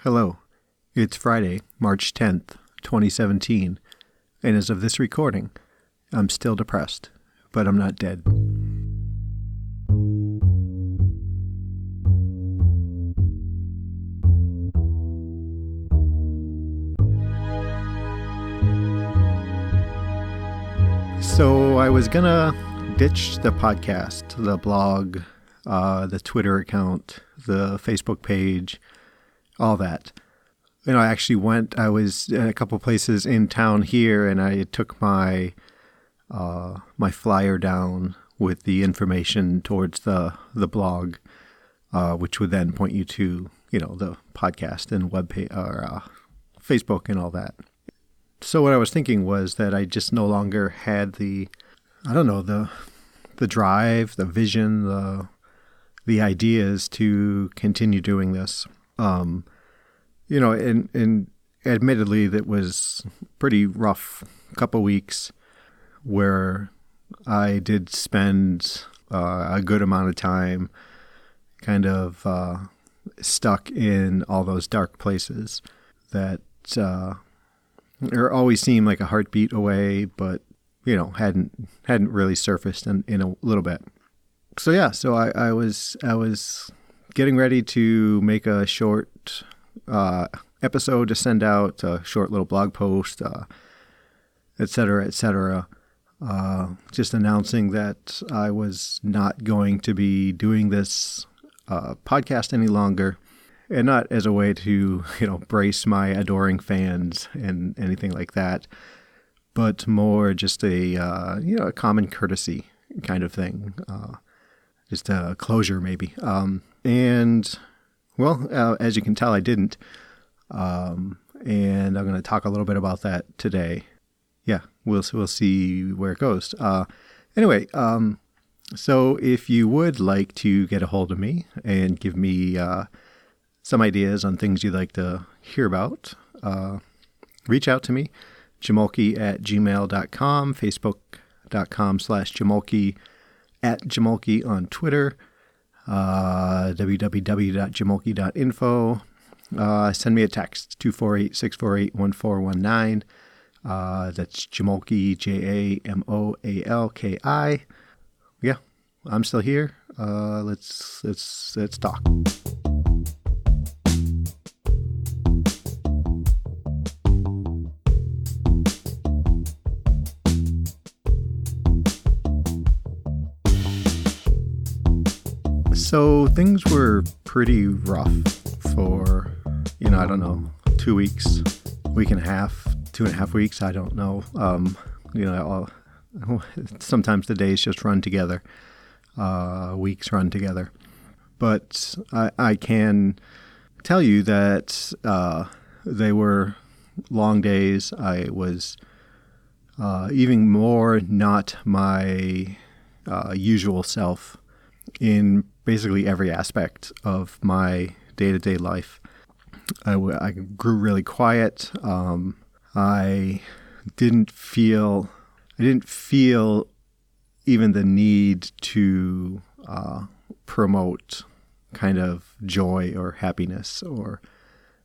Hello, it's Friday, March 10th, 2017, and as of this recording, I'm still depressed, but I'm not dead. So I was gonna ditch the podcast, the blog, the Twitter account, the Facebook page, all that. I was in a couple places in town here, and I took my my flyer down with the information towards the blog, which would then point you to, the podcast and webpage or Facebook and all that. So what I was thinking was that I just no longer had the drive, the vision, the ideas to continue doing this. And admittedly, that was pretty rough couple weeks where I did spend a good amount of time kind of stuck in all those dark places that always seemed like a heartbeat away, but hadn't really surfaced in a little bit. So I was getting ready to make a short episode to send out, a short little blog post, et cetera, just announcing that I was not going to be doing this podcast any longer, and not as a way to, brace my adoring fans and anything like that, but more just a common courtesy kind of thing, just a closure maybe. As you can tell, I didn't. And I'm going to talk a little bit about that today. Yeah, we'll see where it goes. So if you would like to get a hold of me and give me some ideas on things you'd like to hear about, reach out to me, jamoalki@gmail.com, facebook.com/jamoalki, @jamoalki on Twitter, www.jamoalki.info. Send me a text, 248-648-1419. That's Jamoalki, Jamoalki. Yeah, I'm still here. Let's talk. So things were pretty rough for, 2 weeks, week and a half, 2.5 weeks. I don't know. Sometimes the days just run together, weeks run together. But I can tell you that they were long days. I was even more not my usual self in basically every aspect of my day-to-day life. I grew really quiet. I didn't feel even the need to promote kind of joy or happiness or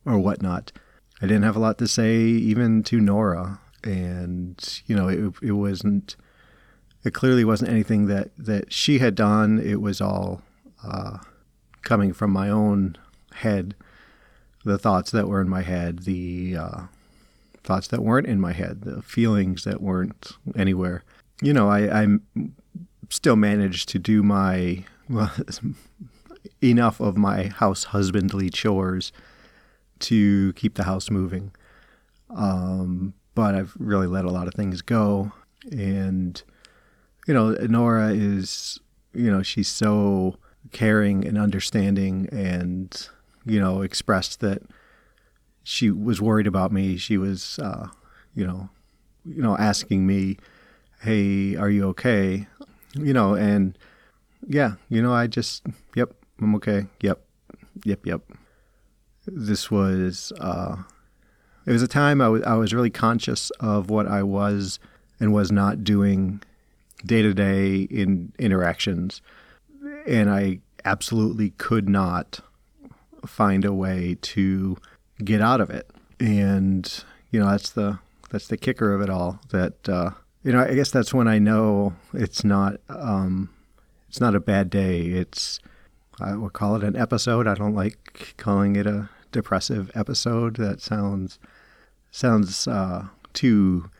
whatnot. I didn't have a lot to say even to Nora, and it clearly wasn't anything that she had done. It was all coming from my own head, the thoughts that were in my head, the thoughts that weren't in my head, the feelings that weren't anywhere. I still managed to do enough of my house husbandly chores to keep the house moving. But I've really let a lot of things go. And, Nora is, she's so caring and understanding, and expressed that she was worried about me. She was, asking me, "Hey, are you okay?" And yeah, I just, yep, I'm okay. Yep. This was, it was a time I was really conscious of what I was and was not doing day to day in interactions. And I absolutely could not find a way to get out of it. And, that's the kicker of it all, that, I guess that's when I know it's not a bad day. I would call it an episode. I don't like calling it a depressive episode. That sounds too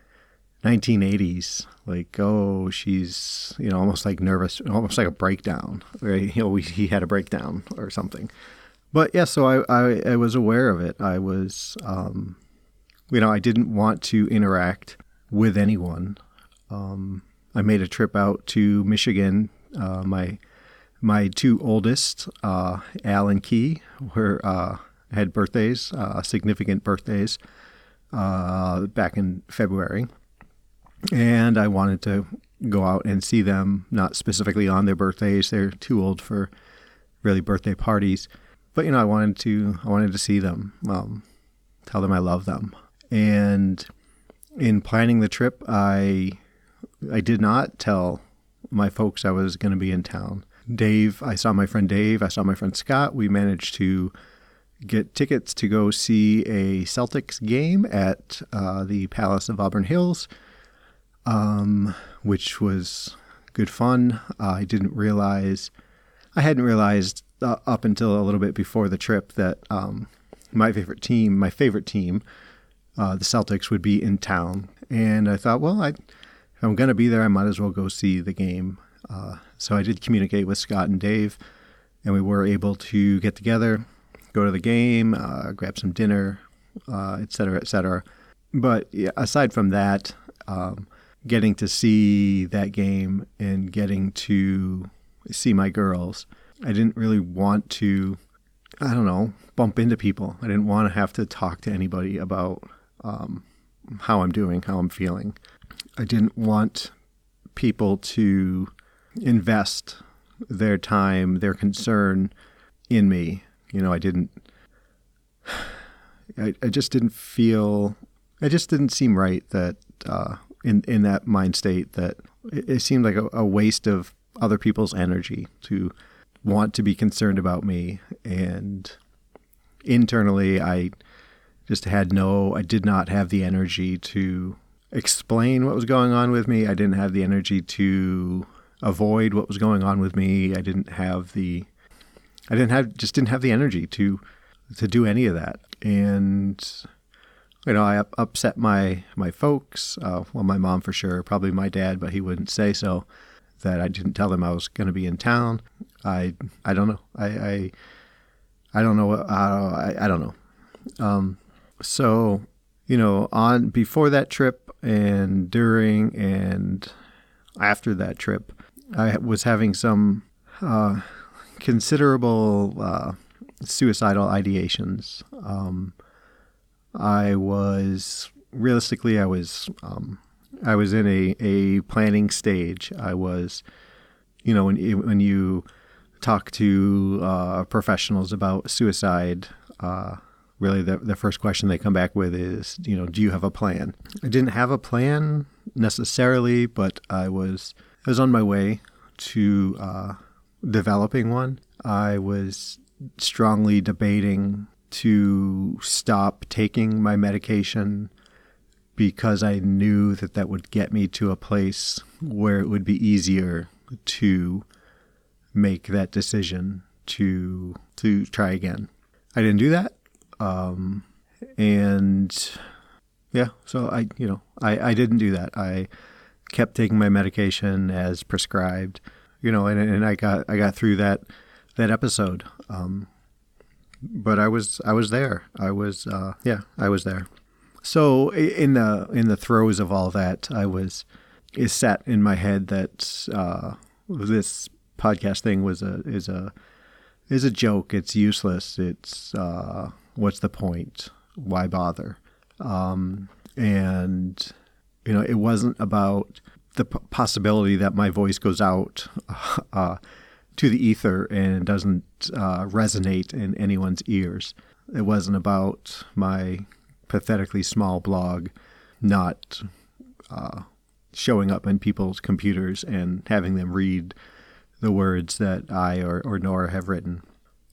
1980s. Like, oh, she's, almost like nervous, almost like a breakdown. Right? He had a breakdown or something. But yeah, so I was aware of it. I was, I didn't want to interact with anyone. I made a trip out to Michigan. My two oldest, Al and Key, had birthdays, significant birthdays, back in February. And I wanted to go out and see them, not specifically on their birthdays. They're too old for really birthday parties. But, I wanted to see them, tell them I love them. And in planning the trip, I did not tell my folks I was going to be in town. I saw my friend Dave, I saw my friend Scott. We managed to get tickets to go see a Celtics game at the Palace of Auburn Hills, which was good fun. I hadn't realized up until a little bit before the trip that my favorite team, the Celtics, would be in town. And I thought, well, if I'm going to be there, I might as well go see the game. So I did communicate with Scott and Dave, and we were able to get together, go to the game, grab some dinner, et cetera, et cetera. But yeah, aside from that, getting to see that game and getting to see my girls, I didn't really want to, bump into people. I didn't want to have to talk to anybody about how I'm doing, how I'm feeling. I didn't want people to invest their time, their concern in me. I just didn't seem right that in that mind state, that it seemed like a waste of other people's energy to want to be concerned about me. And internally, I did not have the energy to explain what was going on with me. I didn't have the energy to avoid what was going on with me. I didn't have the energy to do any of that. And, I upset my folks. My mom for sure, probably my dad, but he wouldn't say so, that I didn't tell them I was going to be in town. I don't know. I don't know. I don't know. So, on before that trip and during and after that trip, I was having some considerable suicidal ideations. I was in a planning stage. I was, when you talk to professionals about suicide, really the first question they come back with is, do you have a plan? I didn't have a plan necessarily, but I was on my way to developing one. I was strongly debating to stop taking my medication because I knew that would get me to a place where it would be easier to make that decision to try again. I didn't do that. And yeah, so I didn't do that. I kept taking my medication as prescribed, and I got through that episode. But I was there. I was there. So in the throes of all that, it sat in my head that this podcast thing is a joke. It's useless. It's what's the point? Why bother? And it wasn't about the possibility that my voice goes out to the ether and doesn't resonate in anyone's ears. It wasn't about my pathetically small blog not showing up in people's computers and having them read the words that I or Nora have written.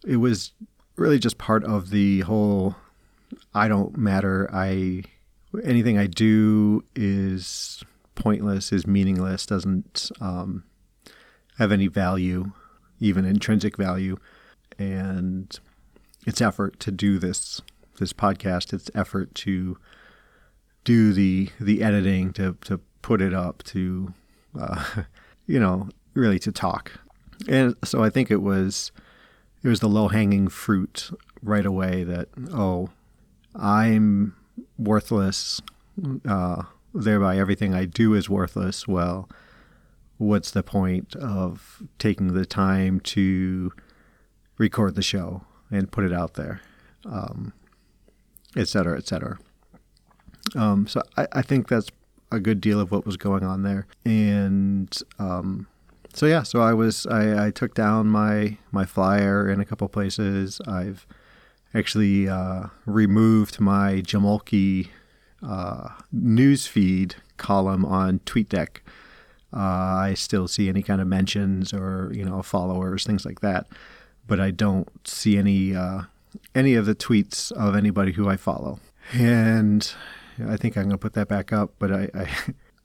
It was really just part of the whole I don't matter. Anything I do is pointless, is meaningless, doesn't have any value, even intrinsic value. And it's effort to do this podcast. It's effort to do the editing, to put it up, to really to talk. And so I think it was the low-hanging fruit right away that, I'm worthless, thereby everything I do is worthless. Well, what's the point of taking the time to record the show and put it out there, et cetera, et cetera. So I think that's a good deal of what was going on there. And so I took down my flyer in a couple places. I've actually removed my jamoalki news feed column on TweetDeck. I still see any kind of mentions or followers, things like that, but I don't see any of the tweets of anybody who I follow. And I think I'm going to put that back up, but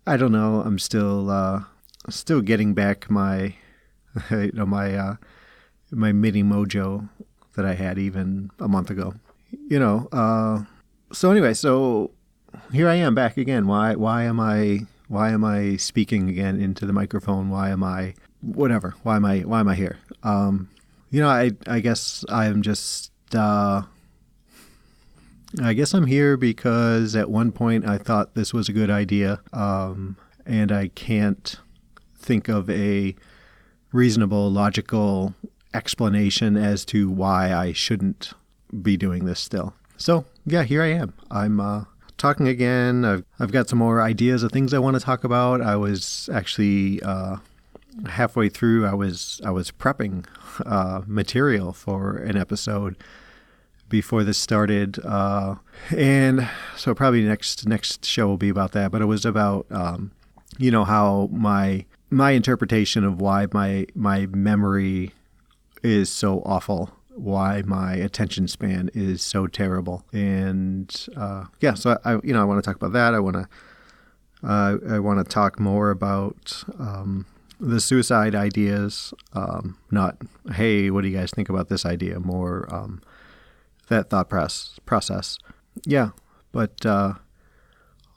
I don't know. I'm still getting back my my mini mojo that I had even a month ago. So anyway, so here I am back again. Why am I speaking again into the microphone? Why am I here? I guess I'm just I guess I'm here because at one point I thought this was a good idea, and I can't think of a reasonable, logical explanation as to why I shouldn't be doing this still. So yeah, here I am. I'm talking again. I've got some more ideas of things I want to talk about. I was actually halfway through. I was prepping material for an episode before this started, and so probably next show will be about that. But it was about how my interpretation of why my memory is so awful, why my attention span is so terrible, and so I want to talk about that. I want to talk more about the suicide ideas. Not, hey, what do you guys think about this idea? More that thought process. Yeah, but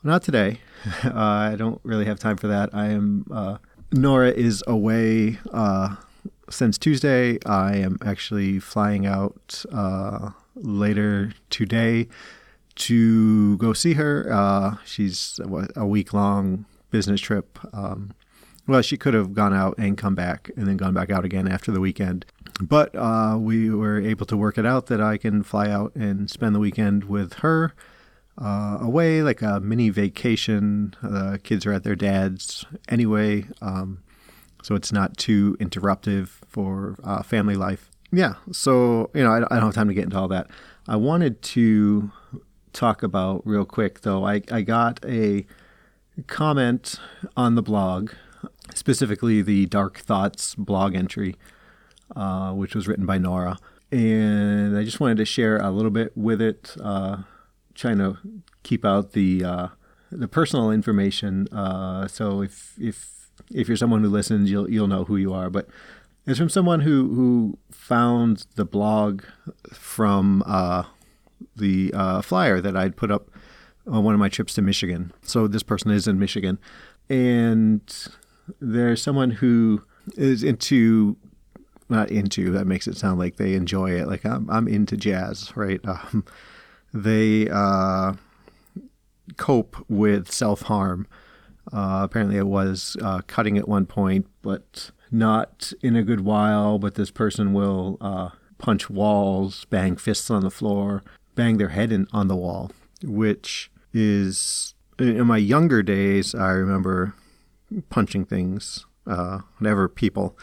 not today. I don't really have time for that. I am. Nora is away since Tuesday. I am actually flying out later today to go see her. She's a week-long business trip. Well, she could have gone out and come back and then gone back out again after the weekend. But we were able to work it out that I can fly out and spend the weekend with her away, like a mini vacation. The kids are at their dad's anyway, so it's not too interruptive for family life. Yeah, so, I don't have time to get into all that. I wanted to talk about real quick, though. I got a comment on the blog, specifically the Dark Thoughts blog entry, which was written by Nora. And I just wanted to share a little bit with it, trying to keep out the personal information. So if you're someone who listens, you'll know who you are. But it's from someone who found the blog from the flyer that I'd put up on one of my trips to Michigan. So this person is in Michigan. And there's someone who is not into, that makes it sound like they enjoy it. Like I'm into jazz, right? They cope with self-harm. Apparently it was cutting at one point, but not in a good while. But this person will punch walls, bang fists on the floor, bang their head on the wall, which is, in my younger days, I remember punching things, whenever people.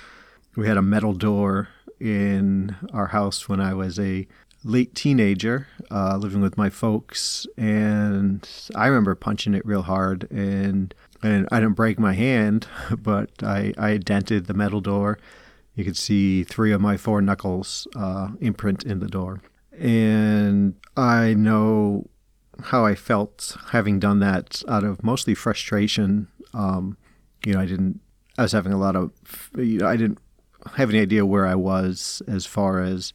We had a metal door in our house when I was a late teenager, living with my folks, and I remember punching it real hard, and I didn't break my hand, but I dented the metal door. You could see 3 of my 4 knuckles imprint in the door. And I know how I felt having done that out of mostly frustration. I was having a lot of, I didn't have any idea where I was as far as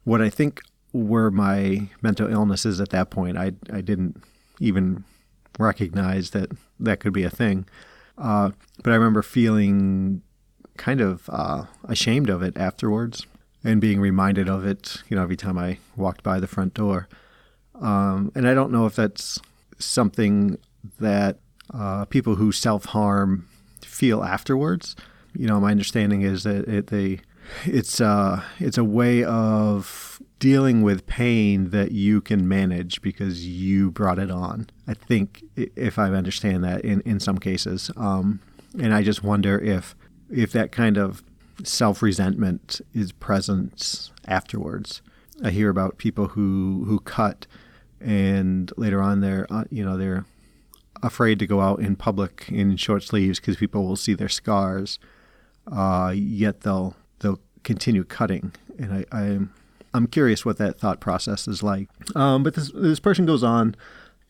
what I think were my mental illnesses at that point. I didn't even recognize that that could be a thing. But I remember feeling kind of ashamed of it afterwards and being reminded of it, every time I walked by the front door. And I don't know if that's something that people who self-harm feel afterwards. My understanding is that it's a way of dealing with pain that you can manage because you brought it on. I think, if I understand that, in some cases. And I just wonder if that kind of self-resentment is present afterwards. I hear about people who cut, and later on they're afraid to go out in public in short sleeves because people will see their scars. Yet they'll continue cutting, and I'm curious what that thought process is like. But this person goes on,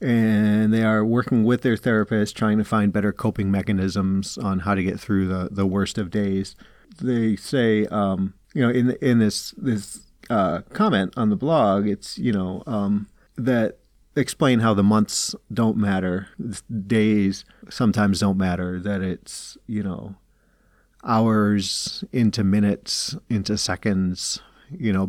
and they are working with their therapist, trying to find better coping mechanisms on how to get through the worst of days. They say, in this comment on the blog, it's that explain how the months don't matter, days sometimes don't matter, that it's hours into minutes into seconds,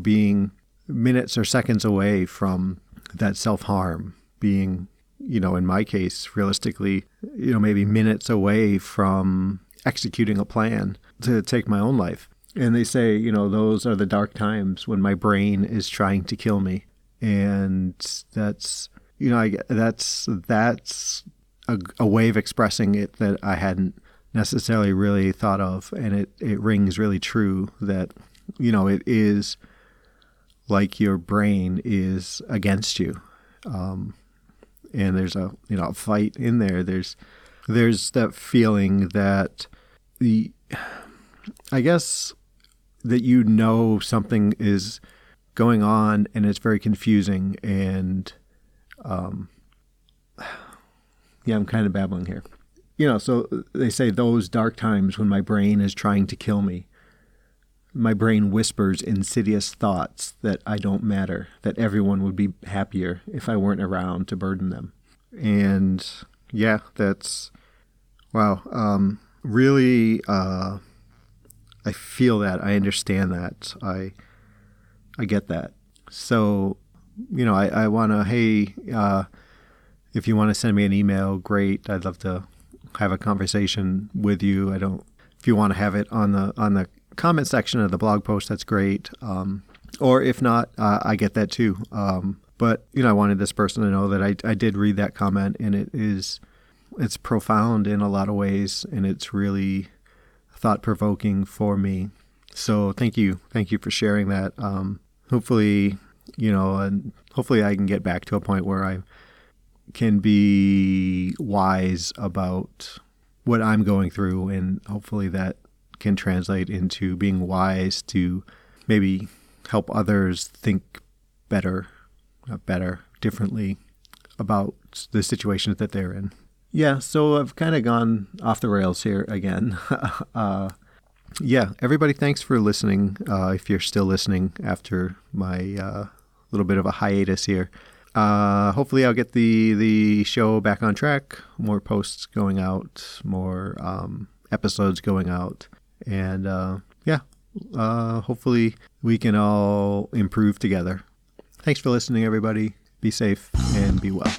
being minutes or seconds away from that self-harm, being in my case realistically maybe minutes away from executing a plan to take my own life. And they say those are the dark times when my brain is trying to kill me. And that's that's a way of expressing it that I hadn't necessarily really thought of, and it rings really true that it is like your brain is against you, and there's a fight in there. There's that feeling that I guess that something is going on and it's very confusing, and I'm kind of babbling here. So they say those dark times when my brain is trying to kill me. My brain whispers insidious thoughts that I don't matter, that everyone would be happier if I weren't around to burden them. And yeah, that's, wow. Really, I feel that. I understand that. I get that. So, I want to, hey, if you want to send me an email, great. I'd love to have a conversation with you. If you want to have it on the comment section of the blog post, that's great. Or if not, I get that too. But I wanted this person to know that I did read that comment, and it's profound in a lot of ways, and it's really thought-provoking for me. So thank you for sharing that. Hopefully, and hopefully I can get back to a point where I can be wise about what I'm going through, and hopefully that can translate into being wise to maybe help others think differently about the situations that they're in. Yeah, so I've kind of gone off the rails here again. Everybody, thanks for listening. If you're still listening after my little bit of a hiatus here. Hopefully I'll get the show back on track, more posts going out, more episodes going out, and hopefully we can all improve together. Thanks for listening, everybody. Be safe and be well.